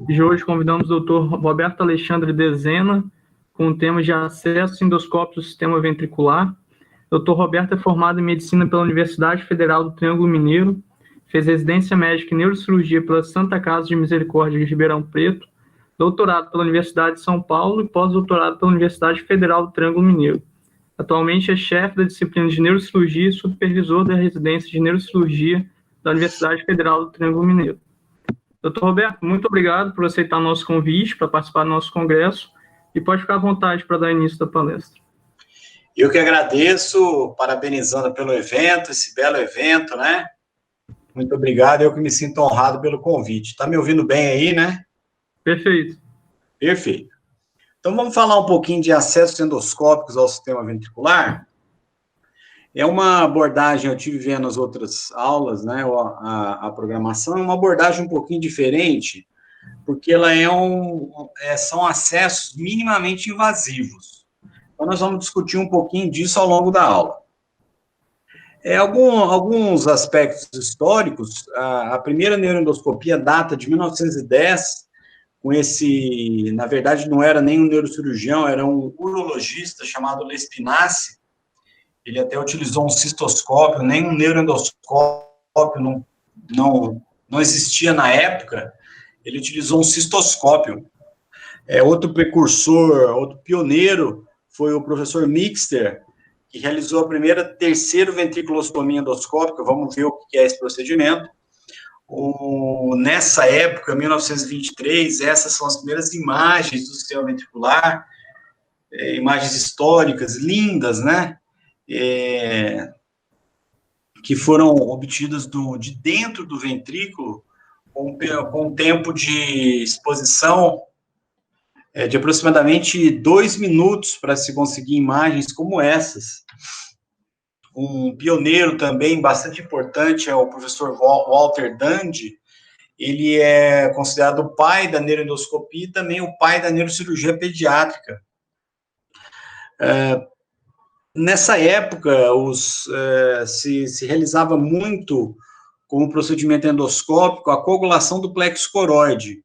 de hoje convidamos o Dr. Roberto Alexandre Dezena, com o tema de acesso endoscópio do sistema ventricular. Dr. Roberto é formado em medicina pela Universidade Federal do Triângulo Mineiro, fez residência médica em neurocirurgia pela Santa Casa de Misericórdia de Ribeirão Preto, doutorado pela Universidade de São Paulo e pós-doutorado pela Universidade Federal do Triângulo Mineiro. Atualmente é chefe da disciplina de neurocirurgia e supervisor da residência de neurocirurgia da Universidade Federal do Triângulo Mineiro. Dr. Roberto, muito obrigado por aceitar o nosso convite para participar do nosso congresso e pode ficar à vontade para dar início da palestra. Eu que agradeço, parabenizando pelo evento, esse belo evento, né? Muito obrigado, eu que me sinto honrado pelo convite. Está me ouvindo bem aí, né? Perfeito. Perfeito. Então, vamos falar um pouquinho de acessos endoscópicos ao sistema ventricular. É uma abordagem, eu tive vendo as outras aulas, né, a programação, é uma abordagem um pouquinho diferente, porque ela são acessos minimamente invasivos. Então, nós vamos discutir um pouquinho disso ao longo da aula. Alguns aspectos históricos, a primeira neuroendoscopia data de 1910, na verdade, não era nem um neurocirurgião, era um urologista chamado Lespinasse. Ele até utilizou um cistoscópio, nem um neuroendoscópio não existia na época, ele utilizou um cistoscópio. Outro precursor, outro pioneiro, foi o professor Mixter, que realizou a terceira ventriculostomia endoscópica. Vamos ver o que é esse procedimento. Nessa época, 1923, essas são as primeiras imagens do sistema ventricular, imagens históricas, lindas, né? Que foram obtidas de dentro do ventrículo, com um tempo de exposição de aproximadamente 2 minutos para se conseguir imagens como essas. Um pioneiro também bastante importante é o professor Walter Dandy. Ele é considerado o pai da neuroendoscopia e também o pai da neurocirurgia pediátrica. Nessa época, se realizava muito, como procedimento endoscópico, a coagulação do plexo coroide.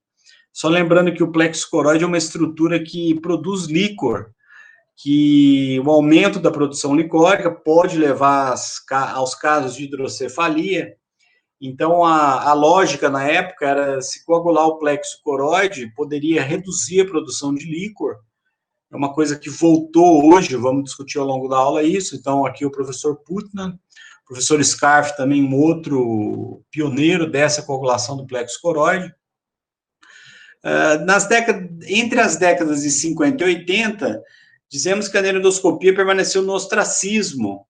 Só lembrando que o plexo coroide é uma estrutura que produz líquor, que o aumento da produção licórica pode levar aos casos de hidrocefalia. Então, a lógica na época era, se coagular o plexo coroide, poderia reduzir a produção de líquor. É uma coisa que voltou hoje, vamos discutir ao longo da aula isso. Então, aqui o professor Putnam, o professor Scarf, também um outro pioneiro dessa coagulação do plexo coroide. Entre as décadas de 50 e 80, dizemos que a neuroendoscopia permaneceu no ostracismo,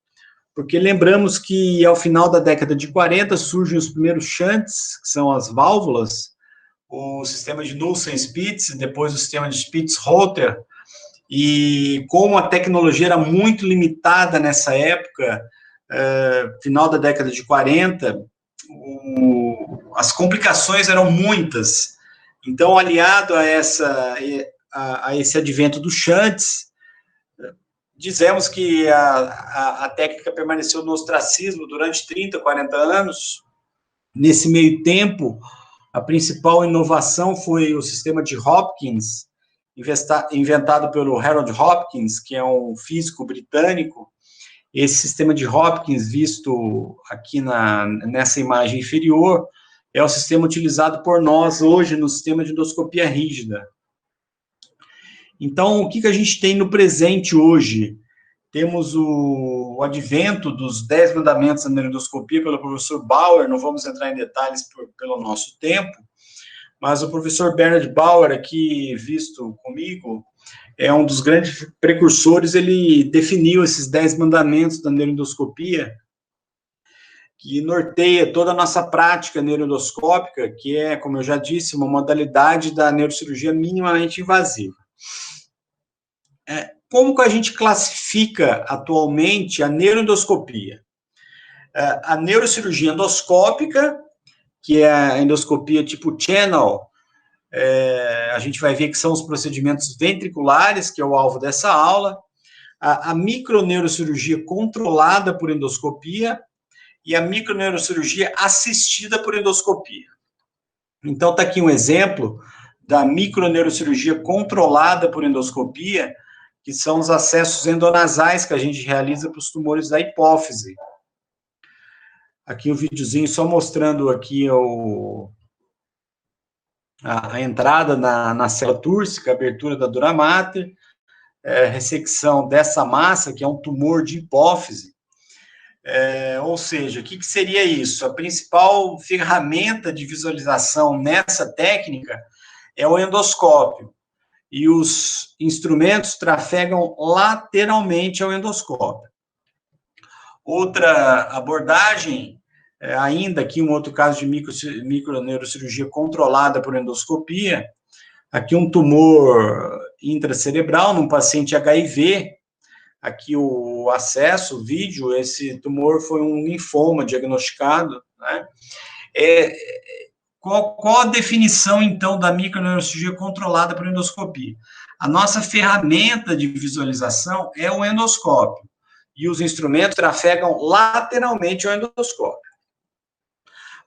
porque lembramos que, ao final da década de 40, surgem os primeiros shunts, que são as válvulas, o sistema de Nussen-Spitz, depois o sistema de Spitz-Rother, e como a tecnologia era muito limitada nessa época, final da década de 40, as complicações eram muitas. Então, aliado a esse advento dos shunts, dizemos que a técnica permaneceu no ostracismo durante 30, 40 anos. Nesse meio tempo, a principal inovação foi o sistema de Hopkins, inventado pelo Harold Hopkins, que é um físico britânico. Esse sistema de Hopkins, visto aqui nessa imagem inferior, é o sistema utilizado por nós hoje no sistema de endoscopia rígida. Então, o que a gente tem no presente hoje? Temos o advento dos 10 mandamentos da neuroendoscopia pelo professor Bauer, não vamos entrar em detalhes pelo nosso tempo, mas o professor Bernard Bauer, aqui visto comigo, é um dos grandes precursores. Ele definiu esses 10 mandamentos da neuroendoscopia, que norteia toda a nossa prática neuroendoscópica, que é, como eu já disse, uma modalidade da neurocirurgia minimamente invasiva. Como que a gente classifica atualmente a neuroendoscopia? A neurocirurgia endoscópica, que é a endoscopia tipo channel, a gente vai ver que são os procedimentos ventriculares, que é o alvo dessa aula, a microneurocirurgia controlada por endoscopia e a microneurocirurgia assistida por endoscopia. Então, está aqui um exemplo da microneurocirurgia controlada por endoscopia, que são os acessos endonasais que a gente realiza para os tumores da hipófise. Aqui o videozinho só mostrando aqui a entrada na célula túrcica, a abertura da dura mater, ressecção dessa massa, que é um tumor de hipófise. Ou seja, o que seria isso? A principal ferramenta de visualização nessa técnica é o endoscópio, e os instrumentos trafegam lateralmente ao endoscópio. Outra abordagem, ainda aqui um outro caso de microneurocirurgia controlada por endoscopia, aqui um tumor intracerebral num paciente HIV, aqui o acesso, o vídeo, esse tumor foi um linfoma diagnosticado, né? Qual a definição, então, da microneurocirurgia controlada por endoscopia? A nossa ferramenta de visualização é o endoscópio, e os instrumentos trafegam lateralmente ao endoscópio.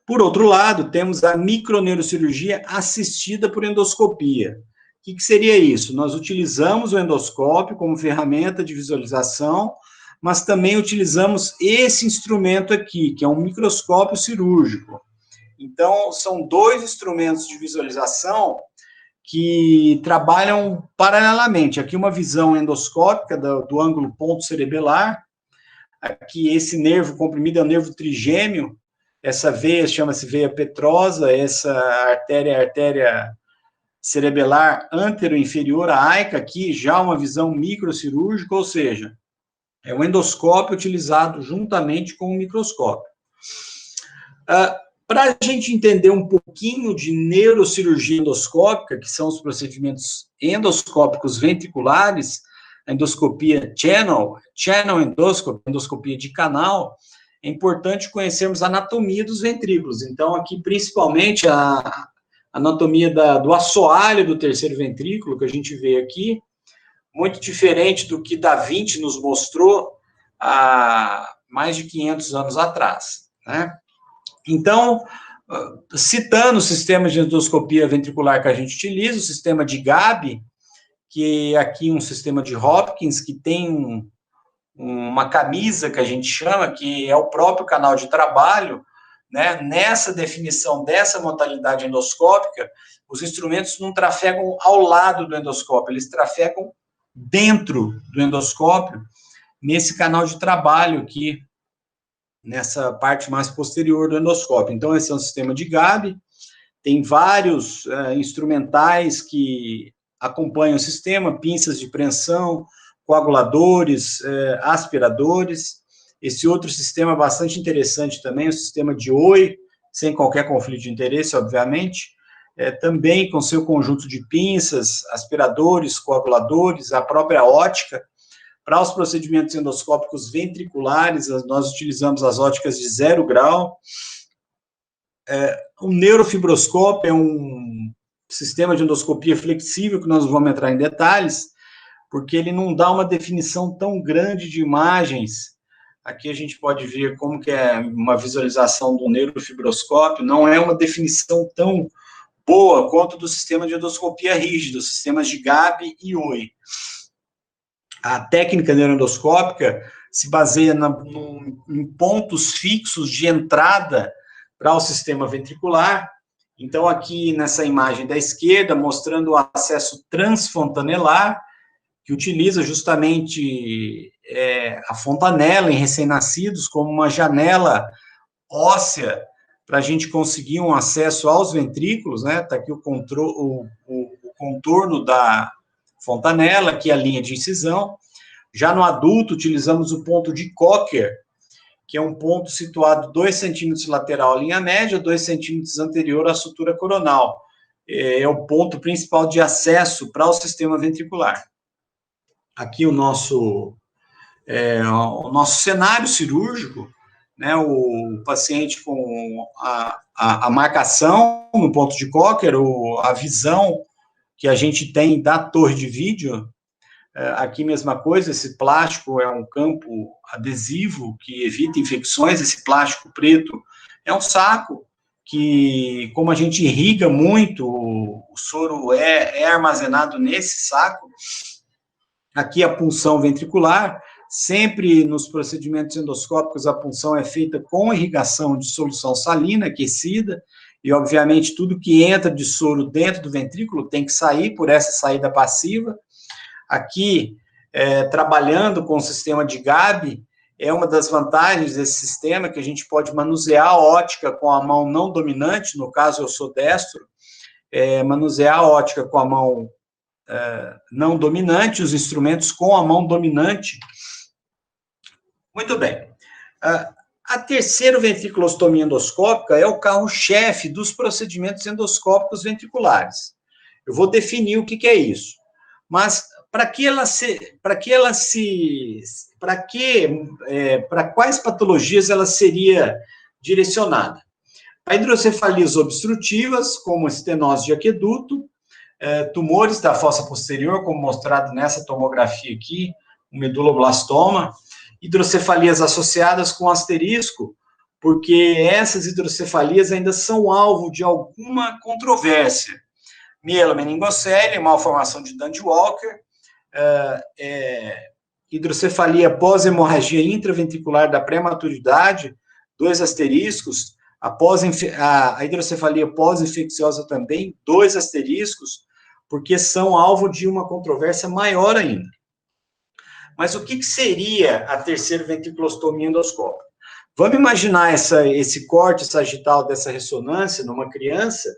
Por outro lado, temos a microneurocirurgia assistida por endoscopia. O que seria isso? Nós utilizamos o endoscópio como ferramenta de visualização, mas também utilizamos esse instrumento aqui, que é um microscópio cirúrgico. Então, são dois instrumentos de visualização que trabalham paralelamente. Aqui uma visão endoscópica do ângulo ponto cerebelar. Aqui esse nervo comprimido é o nervo trigêmeo. Essa veia chama-se veia petrosa, essa artéria é a artéria cerebelar antero-inferior àica, aqui já uma visão microcirúrgica, ou seja, é um endoscópio utilizado juntamente com o microscópio. Para a gente entender um pouquinho de neurocirurgia endoscópica, que são os procedimentos endoscópicos ventriculares, a endoscopia channel endoscopy, endoscopia de canal, é importante conhecermos a anatomia dos ventrículos. Então, aqui, principalmente, a anatomia do assoalho do terceiro ventrículo, que a gente vê aqui, muito diferente do que Da Vinci nos mostrou há mais de 500 anos atrás, né? Então, citando o sistema de endoscopia ventricular que a gente utiliza, o sistema de Gabi, que é aqui um sistema de Hopkins, que tem uma camisa que a gente chama, que é o próprio canal de trabalho, né? Nessa definição dessa modalidade endoscópica, os instrumentos não trafegam ao lado do endoscópio, eles trafegam dentro do endoscópio, nesse canal de trabalho aqui, nessa parte mais posterior do endoscópio. Então, esse é um sistema de Gabi, tem vários instrumentais que acompanham o sistema, pinças de preensão, coaguladores, aspiradores. Esse outro sistema bastante interessante também, o sistema de OI, sem qualquer conflito de interesse, obviamente, também com seu conjunto de pinças, aspiradores, coaguladores, a própria ótica. Para os procedimentos endoscópicos ventriculares, nós utilizamos as óticas de 0 grau. O neurofibroscópio é um sistema de endoscopia flexível, que nós não vamos entrar em detalhes, porque ele não dá uma definição tão grande de imagens. Aqui a gente pode ver como que é uma visualização do neurofibroscópio, não é uma definição tão boa quanto do sistema de endoscopia rígido, os sistemas de Gabi e OI. A técnica neuroendoscópica se baseia em pontos fixos de entrada para o sistema ventricular. Então, aqui nessa imagem da esquerda, mostrando o acesso transfontanelar, que utiliza justamente a fontanela em recém-nascidos como uma janela óssea para a gente conseguir um acesso aos ventrículos, né? Está aqui o contorno da fontanela, aqui a linha de incisão. Já no adulto, utilizamos o ponto de Cocker, que é um ponto situado 2 centímetros lateral à linha média, 2 centímetros anterior à sutura coronal. É o ponto principal de acesso para o sistema ventricular. Aqui o nosso cenário cirúrgico, né, o paciente com a marcação no ponto de Cocker, a visão que a gente tem da torre de vídeo. Aqui mesma coisa, esse plástico é um campo adesivo que evita infecções, esse plástico preto é um saco que, como a gente irriga muito, o soro é armazenado nesse saco. Aqui a punção ventricular, sempre nos procedimentos endoscópicos a punção é feita com irrigação de solução salina aquecida, e obviamente tudo que entra de soro dentro do ventrículo tem que sair por essa saída passiva. Aqui, trabalhando com o sistema de Gabi, é uma das vantagens desse sistema, que a gente pode manusear a ótica com a mão não dominante, no caso eu sou destro, manusear a ótica com a mão não dominante, os instrumentos com a mão dominante. Muito bem. A terceira ventriculostomia endoscópica é o carro-chefe dos procedimentos endoscópicos ventriculares. Eu vou definir o que é isso. Mas para quais patologias ela seria direcionada? Para hidrocefalias obstrutivas, como estenose de aqueduto, tumores da fossa posterior, como mostrado nessa tomografia aqui, o meduloblastoma, hidrocefalias associadas com asterisco, porque essas hidrocefalias ainda são alvo de alguma controvérsia. Mielomeningocele, malformação de Dandy-Walker, hidrocefalia pós-hemorragia intraventricular da prematuridade, 2 asteriscos, a hidrocefalia pós-infecciosa também, 2 asteriscos, porque são alvo de uma controvérsia maior ainda. Mas o que seria a terceira ventriculostomia endoscópica? Vamos imaginar esse corte sagital dessa ressonância numa criança.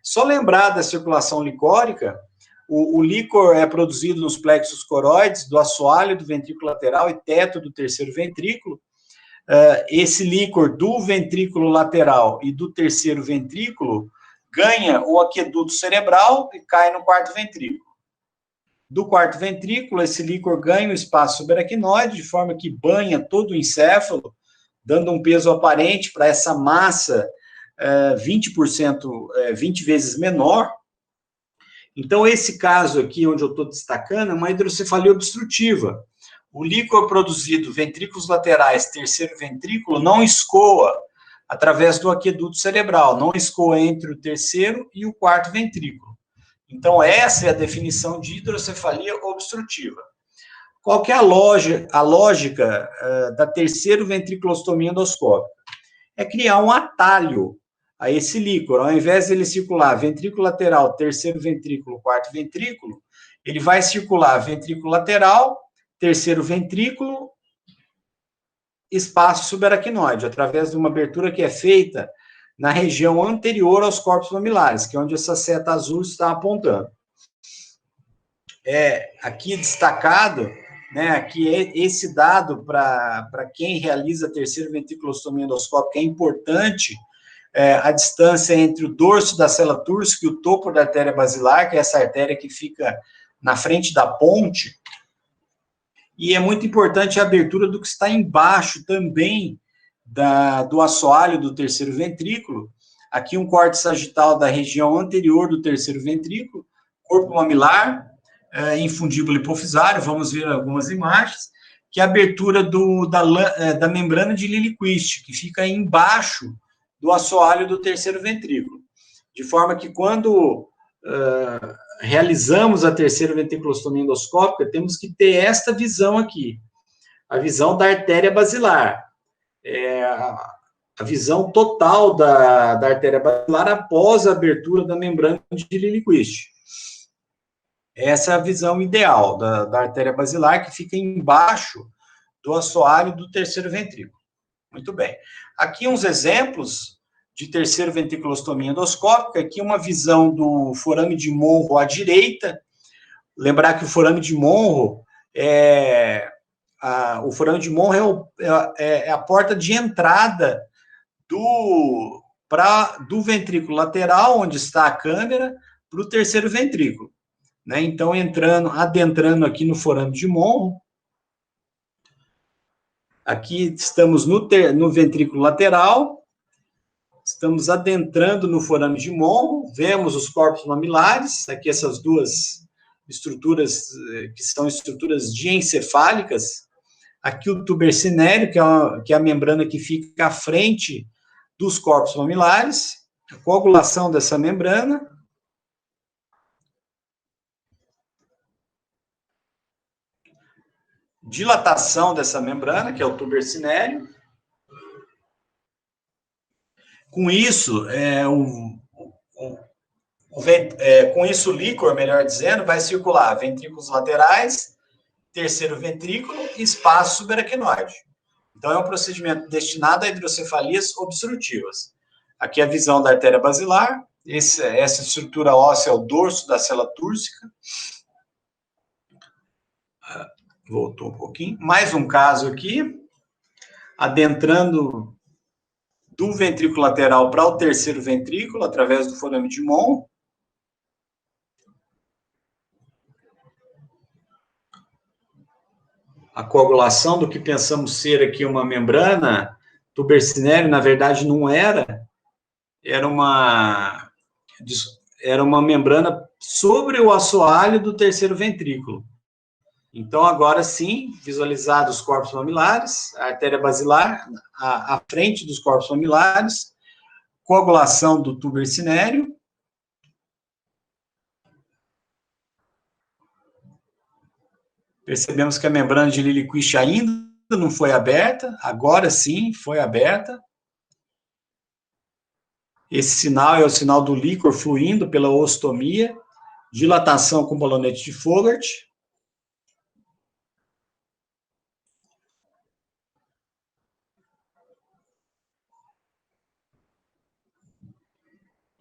Só lembrar da circulação licórica, o líquor é produzido nos plexos coroides, do assoalho do ventrículo lateral e teto do terceiro ventrículo. Esse líquor do ventrículo lateral e do terceiro ventrículo ganha o aqueduto cerebral e cai no quarto ventrículo. Do quarto ventrículo, esse líquor ganha o espaço subaracnoide, de forma que banha todo o encéfalo, dando um peso aparente para essa massa 20 vezes menor. Então, esse caso aqui, onde eu estou destacando, é uma hidrocefalia obstrutiva. O líquor produzido, ventrículos laterais, terceiro ventrículo, não escoa através do aqueduto cerebral, não escoa entre o terceiro e o quarto ventrículo. Então, essa é a definição de hidrocefalia obstrutiva. Qual que é a lógica da terceira ventriculostomia endoscópica? É criar um atalho a esse líquor. Ao invés de ele circular ventrículo lateral, terceiro ventrículo, quarto ventrículo, ele vai circular ventrículo lateral, terceiro ventrículo, espaço subaracnoide, através de uma abertura que é feita na região anterior aos corpos mamilares, que é onde essa seta azul está apontando. Aqui destacado, né, aqui esse dado para quem realiza a terceira ventriculostomia endoscópica é importante, a distância entre o dorso da célula túrcica e o topo da artéria basilar, que é essa artéria que fica na frente da ponte, e é muito importante a abertura do que está embaixo também do assoalho do terceiro ventrículo. Aqui um corte sagital da região anterior do terceiro ventrículo, corpo mamilar, infundíbulo hipofisário, vamos ver algumas imagens, que é a abertura da membrana de Lilliquist, que fica embaixo do assoalho do terceiro ventrículo. De forma que quando realizamos a terceira ventriculostomia endoscópica, temos que ter esta visão aqui, a visão da artéria basilar, a visão total da artéria basilar após a abertura da membrana de Lilliquist. Essa é a visão ideal da artéria basilar, que fica embaixo do assoalho do terceiro ventrículo. Muito bem. Aqui uns exemplos de terceira ventriculostomia endoscópica. Aqui uma visão do forame de Monro à direita. Lembrar que o forame de Monro é a porta de entrada do ventrículo lateral, onde está a câmera, para o terceiro ventrículo. Né? Então, adentrando aqui no forame de Monro, aqui estamos no ventrículo lateral, estamos adentrando no forame de Monro, vemos os corpos mamilares, aqui essas duas estruturas, que são estruturas diencefálicas, aqui o tubercinélio, que é a membrana que fica à frente dos corpos mamilares, A coagulação dessa membrana. Dilatação dessa membrana, que é o tubercinélio. Com isso, o líquor, melhor dizendo, vai circular ventrículos laterais, terceiro ventrículo e espaço subaracnoide. Então, é um procedimento destinado a hidrocefalias obstrutivas. Aqui a visão da artéria basilar, essa estrutura óssea é o dorso da célula túrcica. Voltou um pouquinho. Mais um caso aqui, adentrando do ventrículo lateral para o terceiro ventrículo, através do forame de Mohn. A coagulação do que pensamos ser aqui uma membrana tubercinélio, na verdade não era. Era uma membrana sobre o assoalho do terceiro ventrículo. Então, agora sim, visualizados os corpos mamilares, a artéria basilar, à frente dos corpos mamilares, coagulação do tubercinélio. Percebemos que a membrana de Lilliquist ainda não foi aberta, agora sim foi aberta. Esse sinal é o sinal do líquor fluindo pela ostomia, dilatação com balonete de Fogarty.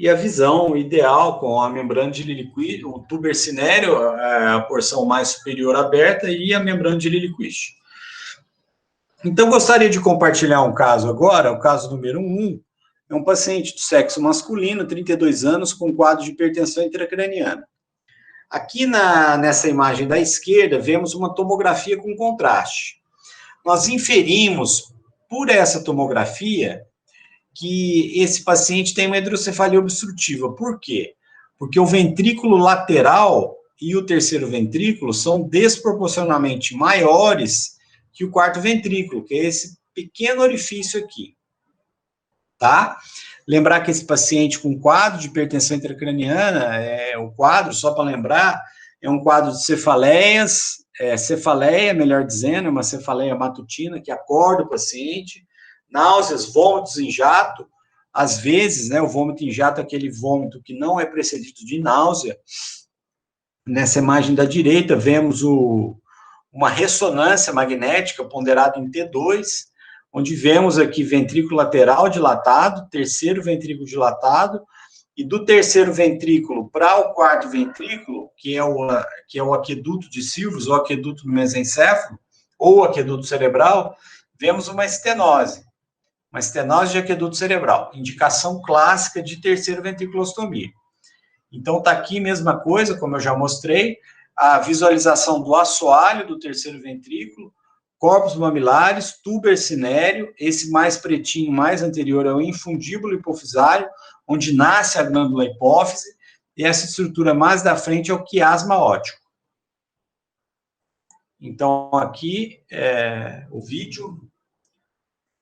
E a visão ideal com a membrana de Lilliquist, o tubercinélio, a porção mais superior aberta, e a membrana de Lilliquist. Então, gostaria de compartilhar um caso agora, o caso número 1, é um paciente do sexo masculino, 32 anos, com quadro de hipertensão intracraniana. Aqui nessa imagem da esquerda, vemos uma tomografia com contraste. Nós inferimos, por essa tomografia, que esse paciente tem uma hidrocefalia obstrutiva. Por quê? Porque o ventrículo lateral e o terceiro ventrículo são desproporcionalmente maiores que o quarto ventrículo, que é esse pequeno orifício aqui. Tá? Lembrar que esse paciente com quadro de hipertensão intracraniana, o quadro, só para lembrar, é um quadro de cefaleias, cefaleia, melhor dizendo, é uma cefaleia matutina que acorda o paciente, náuseas, vômitos em jato, às vezes, o vômito em jato é aquele vômito que não é precedido de náusea. Nessa imagem da direita, vemos uma ressonância magnética ponderada em T2, onde vemos aqui ventrículo lateral dilatado, terceiro ventrículo dilatado, e do terceiro ventrículo para o quarto ventrículo, que é o aqueduto de Silvos, ou aqueduto do mesencéfalo, ou aqueduto cerebral, vemos uma estenose de aqueduto cerebral, indicação clássica de terceiro ventriculostomia. Então, está aqui a mesma coisa, como eu já mostrei, a visualização do assoalho do terceiro ventrículo, corpos mamilares, tubercinélio, esse mais pretinho, mais anterior é o infundíbulo hipofisário, onde nasce a glândula hipófise, e essa estrutura mais da frente é o quiasma óptico. Então, aqui o vídeo.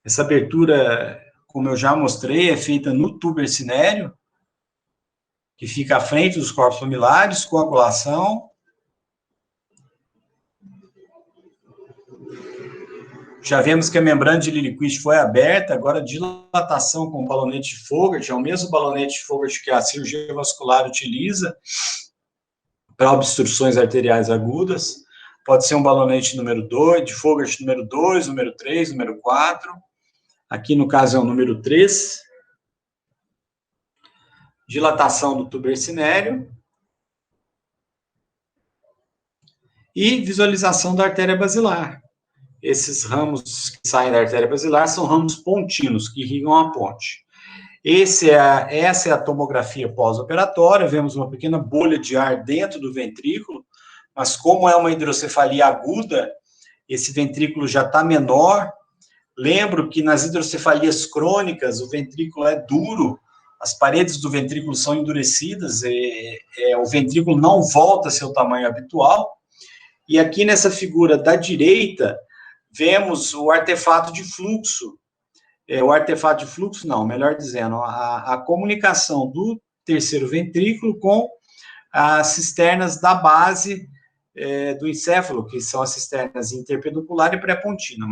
Essa abertura, como eu já mostrei, é feita no tubercinélio, que fica à frente dos corpos mamilares, coagulação. Já vemos que a membrana de Lilliquist foi aberta, agora dilatação com balonete de Fogarty, é o mesmo balonete de Fogarty que a cirurgia vascular utiliza para obstruções arteriais agudas. Pode ser um balonete número 2, de Fogarty número 2, número 3, número 4. Aqui, no caso, é o número 3. Dilatação do tubercinélio. E visualização da artéria basilar. Esses ramos que saem da artéria basilar são ramos pontinos, que irrigam a ponte. Essa é a tomografia pós-operatória. Vemos uma pequena bolha de ar dentro do ventrículo, mas como é uma hidrocefalia aguda, esse ventrículo já está menor. Lembro que nas hidrocefalias crônicas, o ventrículo é duro, as paredes do ventrículo são endurecidas, o ventrículo não volta a seu tamanho habitual. E aqui nessa figura da direita, vemos o artefato de fluxo. o artefato de fluxo, não, melhor dizendo, a comunicação do terceiro ventrículo com as cisternas da base do encéfalo, que são as cisternas interpeducular e pré-pontina.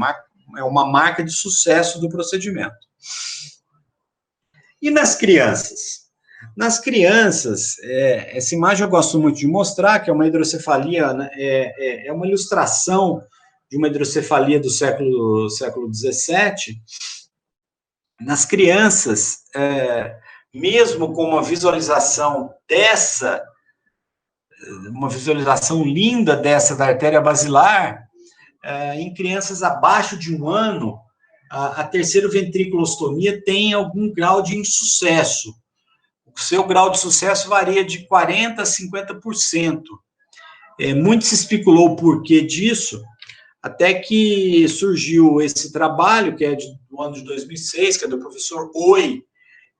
É uma marca de sucesso do procedimento. E nas crianças? Nas crianças, essa imagem eu gosto muito de mostrar, que é uma hidrocefalia, né, é uma ilustração de uma hidrocefalia do século XVII. Nas crianças, mesmo com uma visualização uma visualização linda dessa da artéria basilar, em crianças abaixo de 1 ano, a terceira ventriculostomia tem algum grau de insucesso. O seu grau de sucesso varia de 40% a 50%. Muito se especulou o porquê disso, até que surgiu esse trabalho, que é do ano de 2006, que é do professor Oi,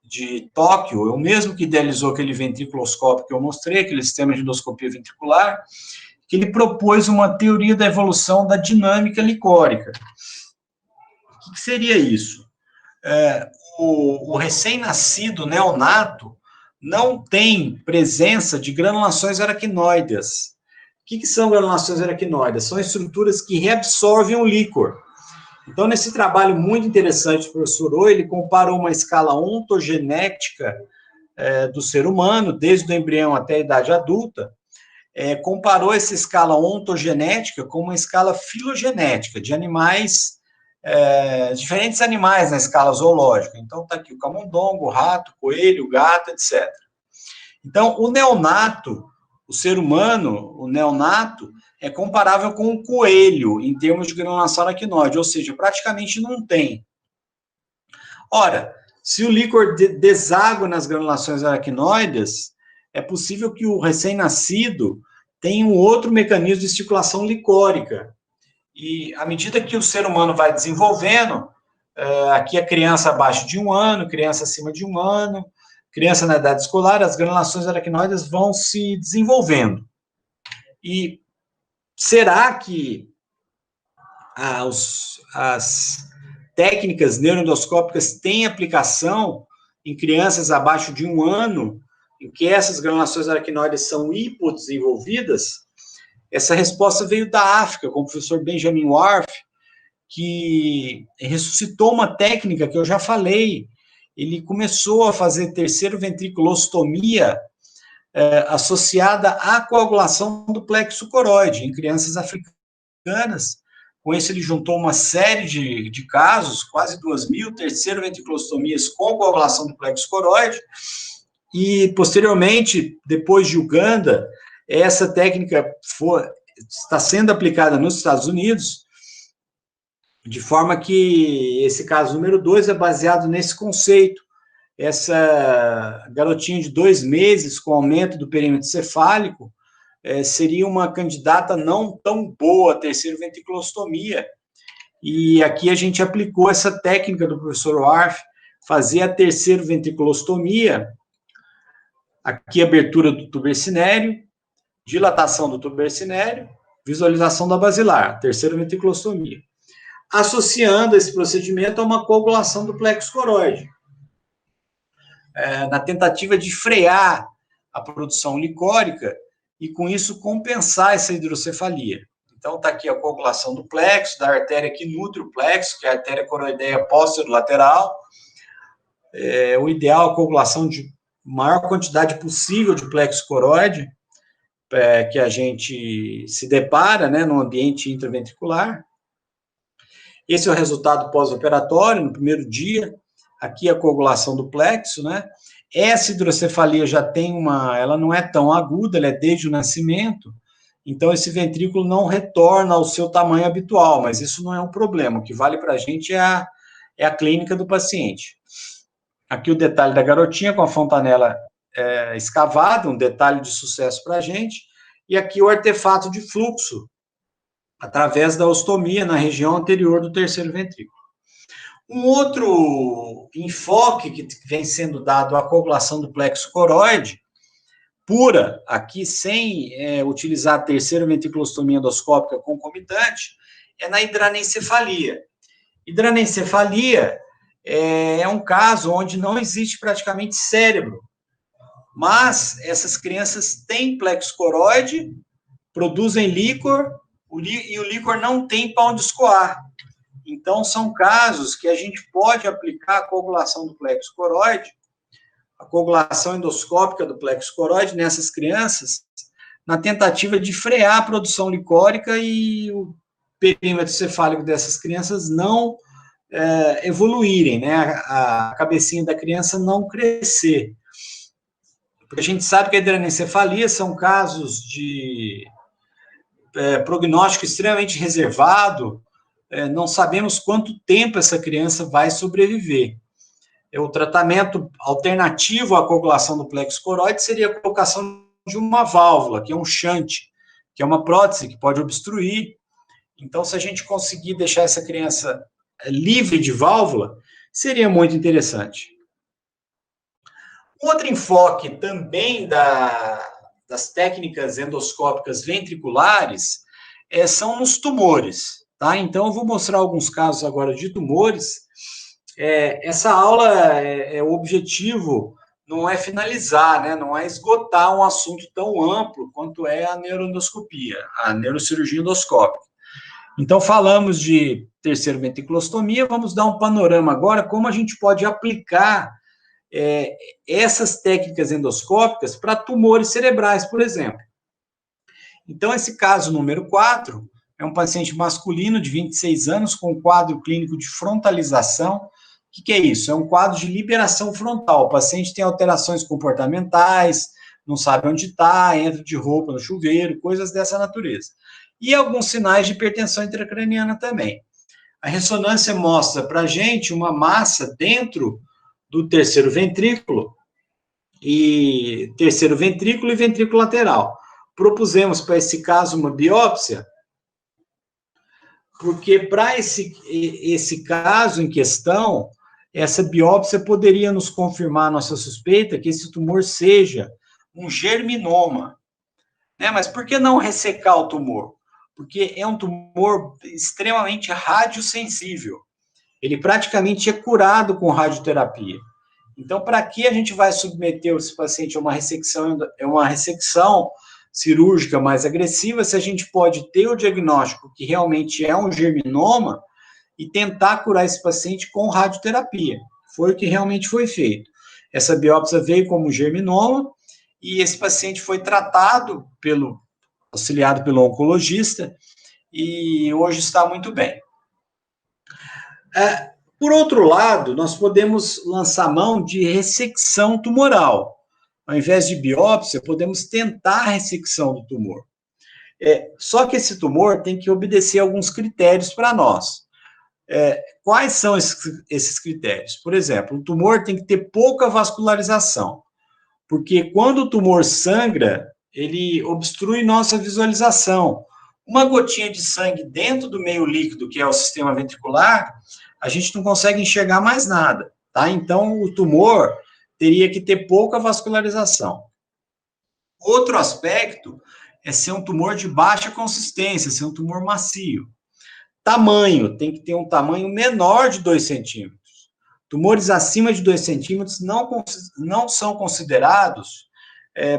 de Tóquio, é o mesmo que idealizou aquele ventriculoscópio que eu mostrei, aquele sistema de endoscopia ventricular, que ele propôs uma teoria da evolução da dinâmica licórica. O que seria isso? O recém-nascido neonato não tem presença de granulações aracnoides. O que são granulações aracnoides? São estruturas que reabsorvem o líquor. Então, nesse trabalho muito interessante do professor Oi, ele comparou uma escala ontogenética do ser humano, desde o embrião até a idade adulta, comparou essa escala ontogenética com uma escala filogenética, de animais, diferentes animais na escala zoológica. Então, está aqui o camundongo, o rato, o coelho, o gato, etc. Então, o neonato, o ser humano, o neonato, é comparável com o coelho, em termos de granulação aracnoide, ou seja, praticamente não tem. Ora, se o líquor deságua nas granulações aracnoides, é possível que o recém-nascido tenha um outro mecanismo de circulação licórica. E, à medida que o ser humano vai desenvolvendo, aqui a criança abaixo de 1 ano, criança acima de 1 ano, criança na idade escolar, as granulações aracnoides vão se desenvolvendo. E será que as técnicas neuroendoscópicas têm aplicação em crianças abaixo de 1 ano, em que essas granulações aracnoides são hipodesenvolvidas? Essa resposta veio da África, com o professor Benjamin Whorf, que ressuscitou uma técnica que eu já falei. Ele começou a fazer terceiro ventriculostomia associada à coagulação do plexo coroide em crianças africanas. Com isso, ele juntou uma série de casos, quase 2.000 terceiro ventriculostomias com coagulação do plexo coroide, e, posteriormente, depois de Uganda, essa técnica está sendo aplicada nos Estados Unidos, de forma que esse caso número 2 é baseado nesse conceito. Essa garotinha de 2 meses, com aumento do perímetro cefálico, seria uma candidata não tão boa a terceira ventriculostomia. E aqui a gente aplicou essa técnica do professor Whorf, fazer a terceira ventriculostomia, aqui abertura do tubercinéreo, dilatação do tubercinéreo, visualização da basilar, terceira ventriculostomia, associando esse procedimento a uma coagulação do plexo coroide, na tentativa de frear a produção licórica e, com isso, compensar essa hidrocefalia. Então, está aqui a coagulação do plexo, da artéria que nutre o plexo, que é a artéria coroideia posterolateral. O ideal é a coagulação de maior quantidade possível de plexo coroide, que a gente se depara, né, no ambiente intraventricular. Esse é o resultado pós-operatório, no primeiro dia. Aqui a coagulação do plexo, né? Essa hidrocefalia já tem ela não é tão aguda, ela é desde o nascimento, então esse ventrículo não retorna ao seu tamanho habitual, mas isso não é um problema. O que vale para a gente é a clínica do paciente. Aqui o detalhe da garotinha com a fontanela escavada, um detalhe de sucesso para a gente, e aqui o artefato de fluxo, através da ostomia na região anterior do terceiro ventrículo. Um outro enfoque que vem sendo dado à coagulação do plexo coroide, pura, aqui sem utilizar a terceira ventriculostomia endoscópica concomitante, é na hidranencefalia. Hidranencefalia é um caso onde não existe praticamente cérebro, mas essas crianças têm plexo coroide, produzem líquor, e o líquor não tem para onde escoar. Então, são casos que a gente pode aplicar a coagulação do plexo coroide, a coagulação endoscópica do plexo coroide nessas crianças, na tentativa de frear a produção licórica e o perímetro cefálico dessas crianças não evoluírem, né? A cabecinha da criança não crescer. Porque a gente sabe que a hidranencefalia são casos de prognóstico extremamente reservado, não sabemos quanto tempo essa criança vai sobreviver. O tratamento alternativo à coagulação do plexo coroide seria a colocação de uma válvula, que é um shunt, que é uma prótese que pode obstruir. Então, se a gente conseguir deixar essa criança livre de válvula, seria muito interessante. Outro enfoque também das técnicas endoscópicas ventriculares são nos tumores, tá? Então, eu vou mostrar alguns casos agora de tumores. Essa aula, o objetivo não é finalizar, né? Não é esgotar um assunto tão amplo quanto é a neuroendoscopia, a neurocirurgia endoscópica. Então, falamos de terceiro ventriculostomia, vamos dar um panorama agora, como a gente pode aplicar essas técnicas endoscópicas para tumores cerebrais, por exemplo. Então, esse caso número 4 é um paciente masculino de 26 anos com quadro clínico de frontalização. O que é isso? É um quadro de liberação frontal. O paciente tem alterações comportamentais, não sabe onde está, entra de roupa no chuveiro, coisas dessa natureza. E alguns sinais de hipertensão intracraniana também. A ressonância mostra para a gente uma massa dentro do terceiro ventrículo e ventrículo lateral. Propusemos para esse caso uma biópsia, porque para esse caso em questão, essa biópsia poderia nos confirmar nossa suspeita que esse tumor seja um germinoma. Né? Mas por que não ressecar o tumor? Porque é um tumor extremamente radiosensível. Ele praticamente é curado com radioterapia. Então, para que a gente vai submeter esse paciente a uma ressecção cirúrgica mais agressiva, se a gente pode ter o diagnóstico que realmente é um germinoma e tentar curar esse paciente com radioterapia. Foi o que realmente foi feito. Essa biópsia veio como germinoma e esse paciente foi tratado auxiliado pelo oncologista e hoje está muito bem. Por outro lado, nós podemos lançar mão de ressecção tumoral. Ao invés de biópsia, podemos tentar a ressecção do tumor. Só que esse tumor tem que obedecer alguns critérios para nós. Quais são esses critérios? Por exemplo, o tumor tem que ter pouca vascularização, porque quando o tumor sangra, ele obstrui nossa visualização. Uma gotinha de sangue dentro do meio líquido, que é o sistema ventricular, a gente não consegue enxergar mais nada, tá? Então, o tumor teria que ter pouca vascularização. Outro aspecto é ser um tumor de baixa consistência, ser um tumor macio. Tamanho, tem que ter um tamanho menor de 2 centímetros. Tumores acima de 2 centímetros não são considerados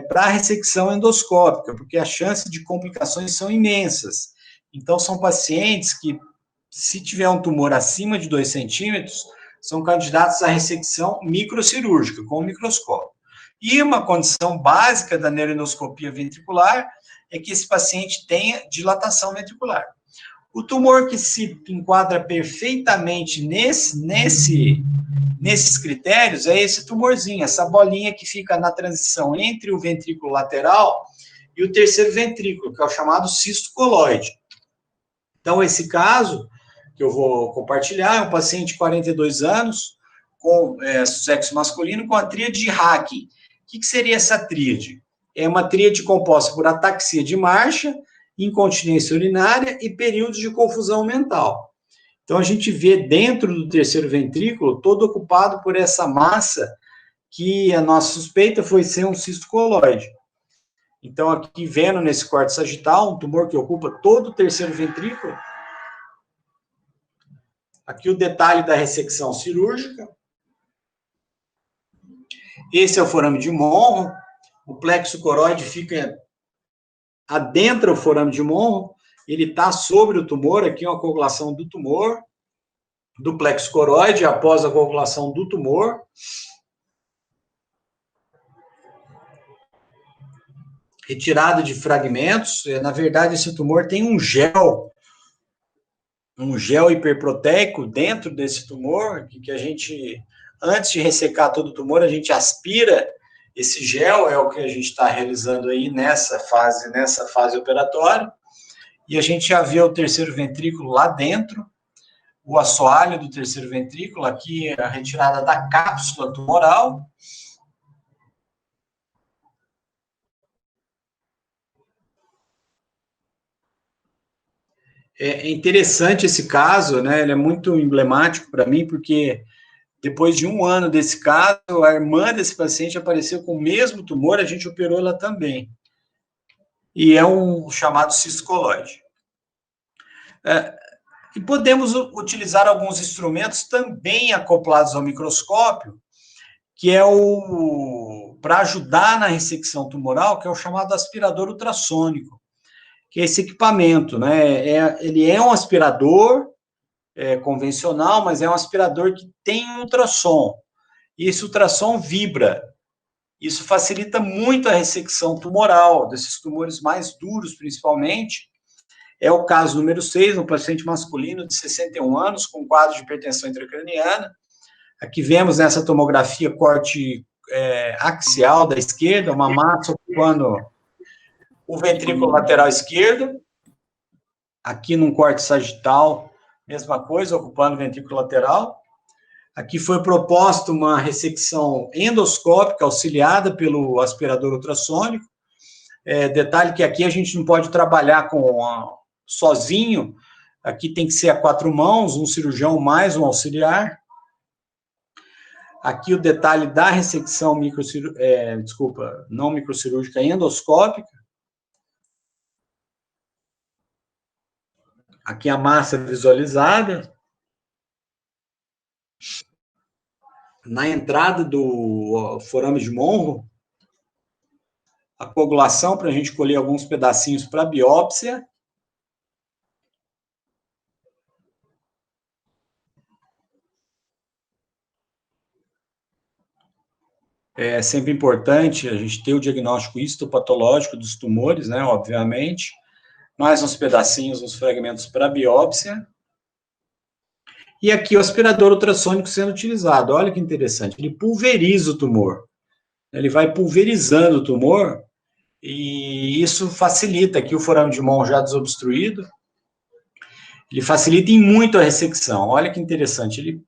para ressecção endoscópica, porque as chances de complicações são imensas. Então, são pacientes que, se tiver um tumor acima de 2 centímetros, são candidatos à ressecção microcirúrgica, com o microscópio. E uma condição básica da neuroendoscopia ventricular é que esse paciente tenha dilatação ventricular. O tumor que se enquadra perfeitamente nesses critérios é esse tumorzinho, essa bolinha que fica na transição entre o ventrículo lateral e o terceiro ventrículo, que é o chamado cisto coloide. Então, esse caso que eu vou compartilhar é um paciente de 42 anos, com sexo masculino, com a tríade de Hacking. O que seria essa tríade? É uma tríade composta por ataxia de marcha, incontinência urinária e períodos de confusão mental. Então, a gente vê dentro do terceiro ventrículo todo ocupado por essa massa que a nossa suspeita foi ser um cisto coloide. Então, aqui vendo nesse corte sagital, um tumor que ocupa todo o terceiro ventrículo, Aqui o detalhe da ressecção cirúrgica. Esse é o forame de Monro. O plexo coroide fica adentra o forame de Monro. Ele está sobre o tumor. Aqui é uma coagulação do tumor, do plexo coroide, após a coagulação do tumor. Retirada de fragmentos. Na verdade, esse tumor tem um gel hiperproteico dentro desse tumor, que a gente, antes de ressecar todo o tumor, a gente aspira esse gel, é o que a gente está realizando aí nessa fase operatória, e a gente já vê o terceiro ventrículo lá dentro, o assoalho do terceiro ventrículo, aqui a retirada da cápsula tumoral. É interessante esse caso, né? Ele é muito emblemático para mim, porque depois de 1 ano desse caso, a irmã desse paciente apareceu com o mesmo tumor, a gente operou ela também. E é um chamado ciscoloide. E podemos utilizar alguns instrumentos também acoplados ao microscópio, que é para ajudar na ressecção tumoral, que é o chamado aspirador ultrassônico, que é esse equipamento, né? Ele é um aspirador convencional, mas é um aspirador que tem um ultrassom. E esse ultrassom vibra. Isso facilita muito a ressecção tumoral, desses tumores mais duros, principalmente. É o caso número 6, um paciente masculino de 61 anos, com quadro de hipertensão intracraniana. Aqui vemos nessa tomografia corte axial da esquerda, uma massa ocupando o ventrículo lateral esquerdo. Aqui num corte sagital, mesma coisa, ocupando o ventrículo lateral. Aqui foi proposta uma ressecção endoscópica auxiliada pelo aspirador ultrassônico. Detalhe que aqui a gente não pode trabalhar sozinho. Aqui tem que ser a 4 mãos, um cirurgião mais um auxiliar. Aqui o detalhe da ressecção não microcirúrgica endoscópica. Aqui a massa visualizada. Na entrada do forame de Monro, a coagulação para a gente colher alguns pedacinhos para biópsia. É sempre importante a gente ter o diagnóstico histopatológico dos tumores, né, obviamente. Mais uns pedacinhos, uns fragmentos para biópsia. E aqui o aspirador ultrassônico sendo utilizado. Olha que interessante, ele pulveriza o tumor. Ele vai pulverizando o tumor e isso facilita aqui o forame de Monro já desobstruído. Ele facilita em muito a ressecção. Olha que interessante, ele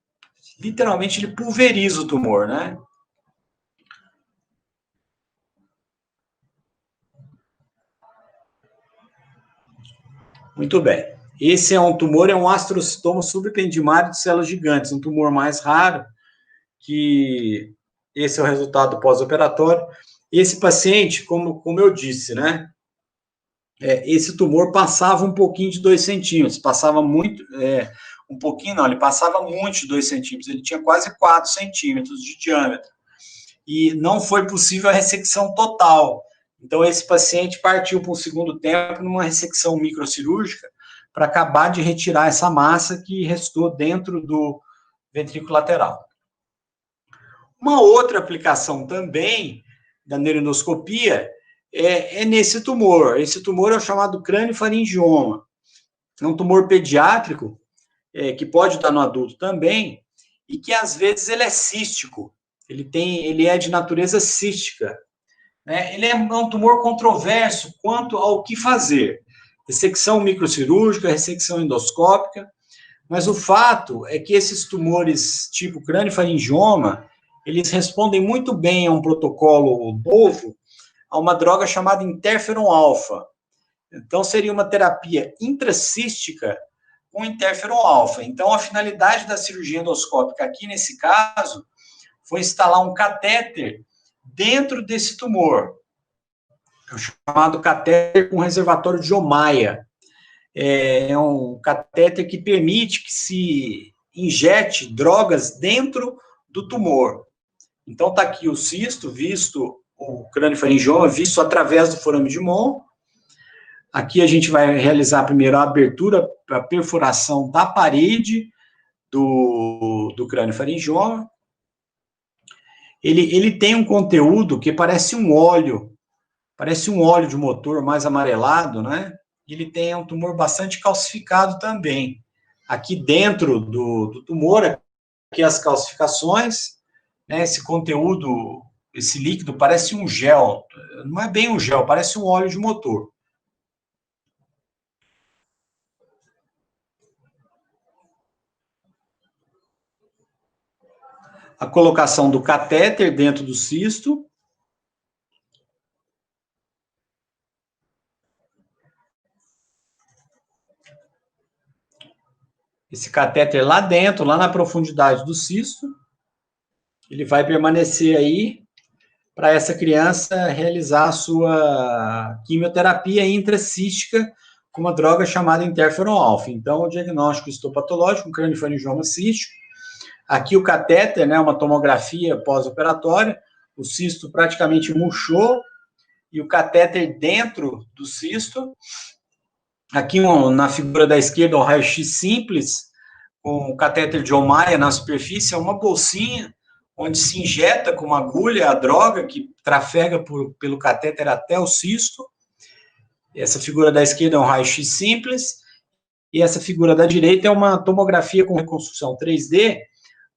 literalmente ele pulveriza o tumor, né? Muito bem. Esse é um tumor, é um astrocitoma subependimário de células gigantes, um tumor mais raro, que esse é o resultado pós-operatório. Esse paciente, como eu disse, né? Esse tumor passava um pouquinho de 2 centímetros, passava muito, um pouquinho não, ele passava muito de 2 centímetros, ele tinha quase 4 centímetros de diâmetro. E não foi possível a ressecção total. Então, esse paciente partiu para um segundo tempo numa ressecção microcirúrgica para acabar de retirar essa massa que restou dentro do ventrículo lateral. Uma outra aplicação também da neuroendoscopia é nesse tumor. Esse tumor é o chamado crâniofaringioma. É um tumor pediátrico, que pode estar no adulto também, e que às vezes ele é cístico. Ele é de natureza cística. Ele é um tumor controverso quanto ao que fazer. Ressecção microcirúrgica, ressecção endoscópica, mas o fato é que esses tumores tipo crâniofaringioma, eles respondem muito bem a um protocolo novo, a uma droga chamada interferon alfa. Então, seria uma terapia intracística com interferon alfa. Então, a finalidade da cirurgia endoscópica aqui, nesse caso, foi instalar um catéter dentro desse tumor, é o chamado catéter com reservatório de Ommaya. É um catéter que permite que se injete drogas dentro do tumor. Então, está aqui o cisto, visto o crâniofaringioma, visto através do forame de Mohn. Aqui a gente vai realizar primeiro a abertura, a perfuração da parede do crâniofaringioma. Ele tem um conteúdo que parece um óleo de motor mais amarelado, né? Ele tem um tumor bastante calcificado também. Aqui dentro do tumor, aqui as calcificações, né? Esse conteúdo, esse líquido parece um gel, não é bem um gel, parece um óleo de motor. A colocação do catéter dentro do cisto. Esse catéter lá dentro, lá na profundidade do cisto, ele vai permanecer aí para essa criança realizar a sua quimioterapia intracística com uma droga chamada interferon-alfa. Então, o diagnóstico histopatológico, um crâniofaringioma cístico. Aqui o catéter, né, uma tomografia pós-operatória, o cisto praticamente murchou, e o catéter dentro do cisto. Aqui na figura da esquerda, o raio-x simples, com o catéter de Ommaya na superfície, é uma bolsinha onde se injeta com uma agulha a droga que trafega pelo catéter até o cisto. Essa figura da esquerda é um raio-x simples, e essa figura da direita é uma tomografia com reconstrução 3D,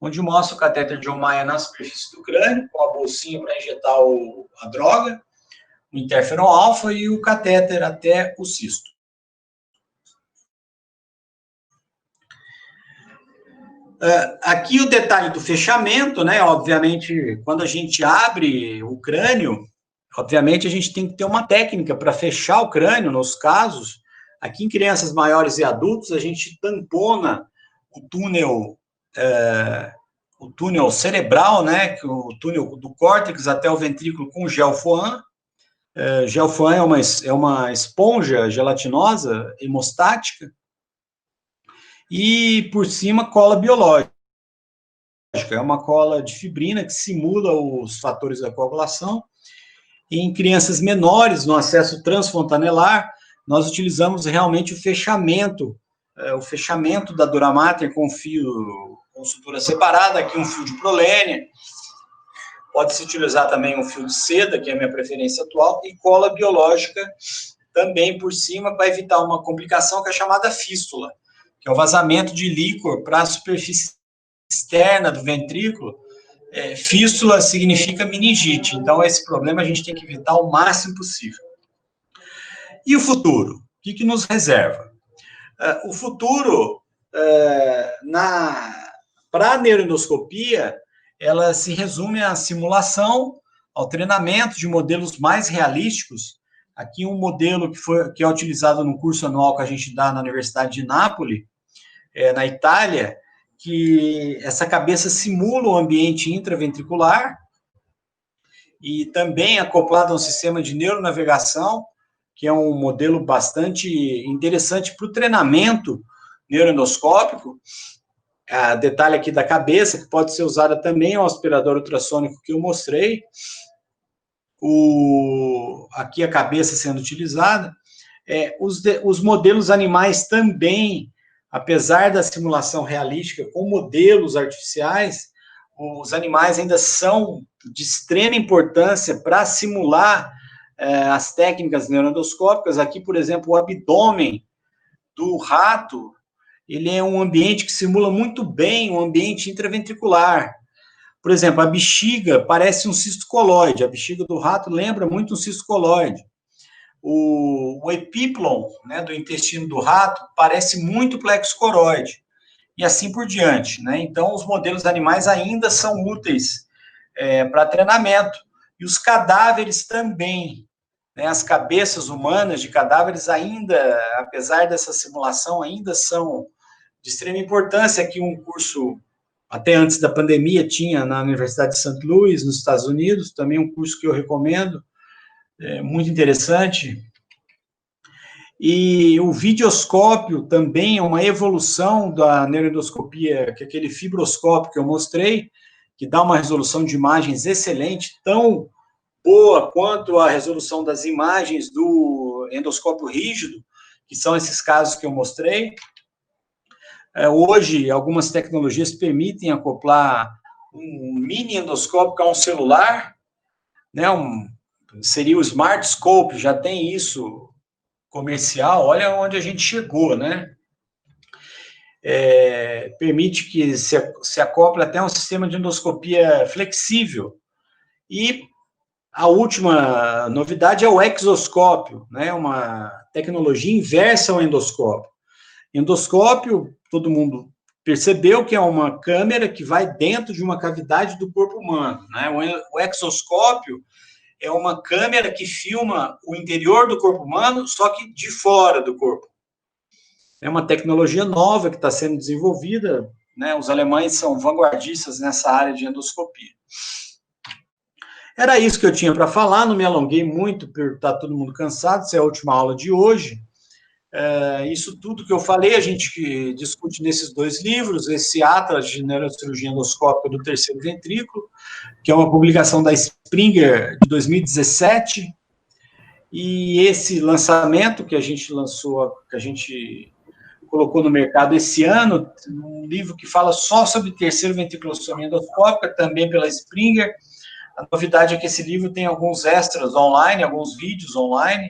onde mostra o catéter de Ommaya na superfície do crânio, com a bolsinha para injetar a droga, o interferon-alfa e o catéter até o cisto. Aqui o detalhe do fechamento, né? Obviamente, quando a gente abre o crânio, obviamente a gente tem que ter uma técnica para fechar o crânio, nos casos. Aqui em crianças maiores e adultos, a gente tampona o túnel cerebral, né? O túnel do córtex até o ventrículo com gel Foam. Gel Foam é uma esponja gelatinosa hemostática. E por cima, cola biológica. É uma cola de fibrina que simula os fatores da coagulação. E em crianças menores, no acesso transfontanelar, nós utilizamos realmente o fechamento da dura mater com sutura separada, aqui um fio de prolênia. Pode-se utilizar também um fio de seda, que é a minha preferência atual, e cola biológica também por cima, para evitar uma complicação que é chamada fístula, que é o vazamento de líquor para a superfície externa do ventrículo. Fístula significa meningite, então esse problema a gente tem que evitar o máximo possível. E o futuro? O que nos reserva? O futuro, para a neuroendoscopia, ela se resume à simulação, ao treinamento de modelos mais realísticos. Aqui um modelo que é utilizado no curso anual que a gente dá na Universidade de Nápoles, na Itália, que essa cabeça simula o ambiente intraventricular e também acoplado a um sistema de neuronavegação, que é um modelo bastante interessante para o treinamento neuroendoscópico. Detalhe aqui da cabeça, que pode ser usada também o aspirador ultrassônico que eu mostrei. Aqui a cabeça sendo utilizada. Os modelos animais também, apesar da simulação realística com modelos artificiais, os animais ainda são de extrema importância para simular as técnicas neuroendoscópicas. Aqui, por exemplo, o abdômen do rato, ele é um ambiente que simula muito bem um ambiente intraventricular. Por exemplo, a bexiga parece um cisto coloide, a bexiga do rato lembra muito um cisto coloide. O epíplon, né, do intestino do rato parece muito plexo coroide, e assim por diante, né? Então, os modelos animais ainda são úteis para treinamento, e os cadáveres também, né? As cabeças humanas de cadáveres ainda, apesar dessa simulação, ainda são de extrema importância. Aqui um curso, até antes da pandemia, tinha na Universidade de St. Louis, nos Estados Unidos, também um curso que eu recomendo, muito interessante. E o videoscópio também é uma evolução da neuroendoscopia, que é aquele fibroscópio que eu mostrei, que dá uma resolução de imagens excelente, tão boa quanto a resolução das imagens do endoscópio rígido, que são esses casos que eu mostrei. Hoje, algumas tecnologias permitem acoplar um mini endoscópio a um celular, né? Seria o Smart Scope, já tem isso comercial. Olha onde a gente chegou, né? Permite que se acople até um sistema de endoscopia flexível. E a última novidade é o exoscópio, né? Uma tecnologia inversa ao endoscópio. Endoscópio, todo mundo percebeu que é uma câmera que vai dentro de uma cavidade do corpo humano, né? O exoscópio é uma câmera que filma o interior do corpo humano, só que de fora do corpo. É uma tecnologia nova que está sendo desenvolvida, né? Os alemães são vanguardistas nessa área de endoscopia. Era isso que eu tinha para falar, não me alonguei muito, porque está todo mundo cansado, essa é a última aula de hoje. Isso tudo que eu falei, a gente discute nesses 2 livros, esse Atlas de Neurocirurgia Endoscópica do Terceiro Ventrículo, que é uma publicação da Springer de 2017, e esse lançamento que a gente lançou, que a gente colocou no mercado esse ano, um livro que fala só sobre terceiro ventriculostomia endoscópica, também pela Springer. A novidade é que esse livro tem alguns extras online, alguns vídeos online.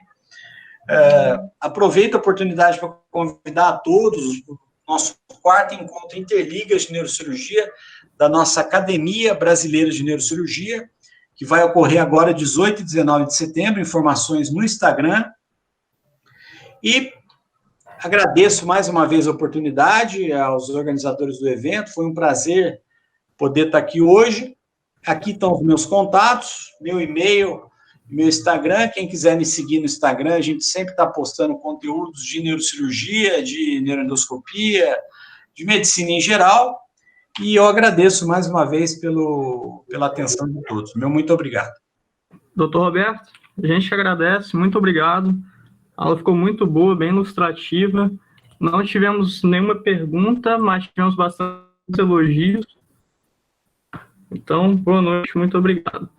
Aproveito a oportunidade para convidar a todos o nosso 4º encontro Interligas de Neurocirurgia da nossa Academia Brasileira de Neurocirurgia, que vai ocorrer agora 18 e 19 de setembro, informações no Instagram. E agradeço mais uma vez a oportunidade aos organizadores do evento, foi um prazer poder estar aqui hoje. Aqui estão os meus contatos, meu e-mail, meu Instagram. Quem quiser me seguir no Instagram, a gente sempre está postando conteúdos de neurocirurgia, de neuroendoscopia, de medicina em geral. E eu agradeço mais uma vez pela atenção de todos. Meu muito obrigado. Doutor Roberto, a gente agradece, muito obrigado. A aula ficou muito boa, bem ilustrativa. Não tivemos nenhuma pergunta, mas tivemos bastante elogios. Então, boa noite, muito obrigado.